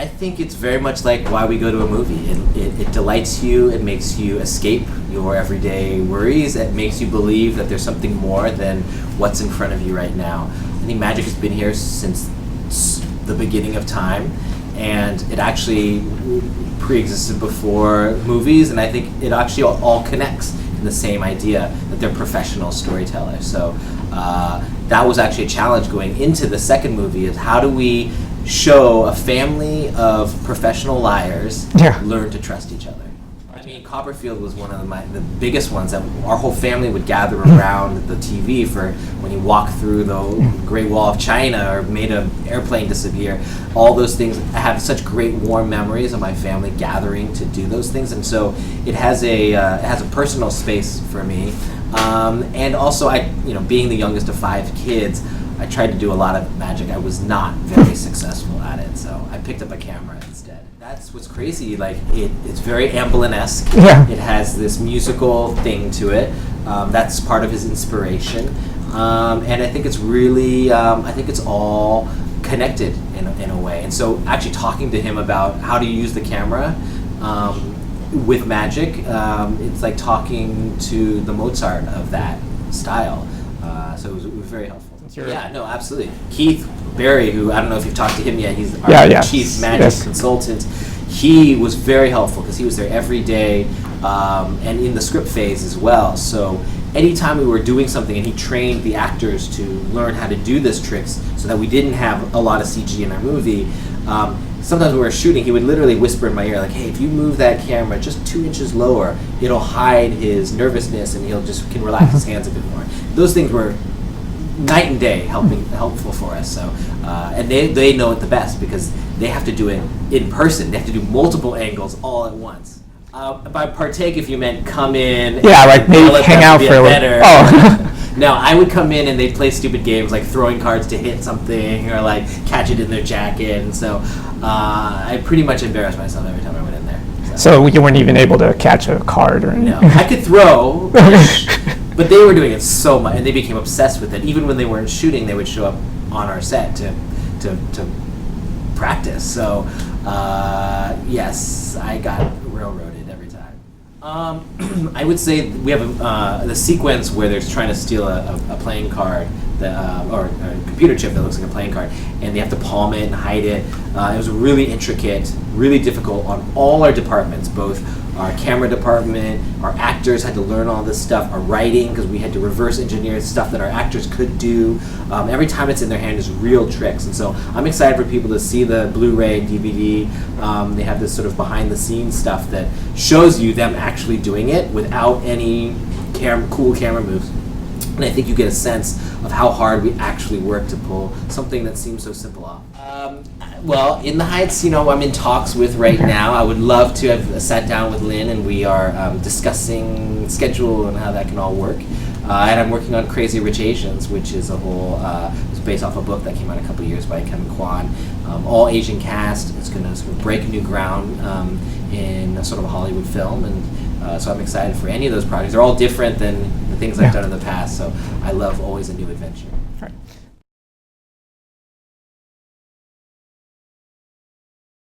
I think it's very much like why we go to a movie. It delights you. It makes you escape your everyday worries. It makes you believe that there's something more than what's in front of you right now. I think magic has been here since the beginning of time, and it actually pre-existed before movies, and I think it actually all connects in the same idea that they're professional storytellers. So that was actually a challenge going into the second movie, is how do we show a family of professional liars learn to trust each other. I mean, Copperfield was one of the biggest ones that our whole family would gather around the TV for when you walk through the Great Wall of China or made an airplane disappear. All those things, I have such great warm memories of my family gathering to do those things, and so it has a personal space for me. And also, being the youngest of 5 kids, I tried to do a lot of magic. I was not very successful at it, so I picked up a camera instead. That's what's crazy. Like it's very Amblin-esque. Yeah. It has this musical thing to it. That's part of his inspiration, and I think it's really, I think it's all connected in a way. And so, actually talking to him about how to use the camera with magic, it's like talking to the Mozart of that style. So it was very helpful. Yeah, no, absolutely. Keith Berry, who I don't know if you've talked to him yet, he's our chief magic consultant. He was very helpful because he was there every day and in the script phase as well. So anytime we were doing something, and he trained the actors to learn how to do this tricks so that we didn't have a lot of CG in our movie. Sometimes when we were shooting, he would literally whisper in my ear, like, hey, if you move that camera just 2 inches lower, it'll hide his nervousness and can relax his hands a bit more. Those things were night and day helpful for us. So and they know it the best because they have to do it in person. They have to do multiple angles all at once. By partake, if you meant come in, like maybe hang out for a little. Oh. No, I would come in and they'd play stupid games like throwing cards to hit something or like catch it in their jacket, and so I pretty much embarrassed myself every time I went in there. So you weren't even able to catch a card or anything? No, I could throw. But they were doing it so much, and they became obsessed with it. Even when they weren't shooting, they would show up on our set to practice. So, yes, I got railroaded every time. I would say we have the sequence where they're trying to steal a playing card, or a computer chip that looks like a playing card, and they have to palm it and hide it. It was really intricate, really difficult on all our departments, both our camera department, our actors had to learn all this stuff, our writing, because we had to reverse engineer stuff that our actors could do. Every time it's in their hand is real tricks, and so I'm excited for people to see the Blu-ray and DVD. They have this sort of behind-the-scenes stuff that shows you them actually doing it without any cool camera moves. And I think you get a sense of how hard we actually work to pull something that seems so simple off. Well, In the Heights, I'm in talks with right now. I would love to have sat down with Lin, and we are discussing schedule and how that can all work. And I'm working on Crazy Rich Asians, which is it's based off a book that came out a couple years by Kevin Kwan. All Asian cast. It's going to sort of break new ground in a sort of a Hollywood film, and so I'm excited for any of those projects. They're all different than the things I've done in the past, so I love always a new adventure.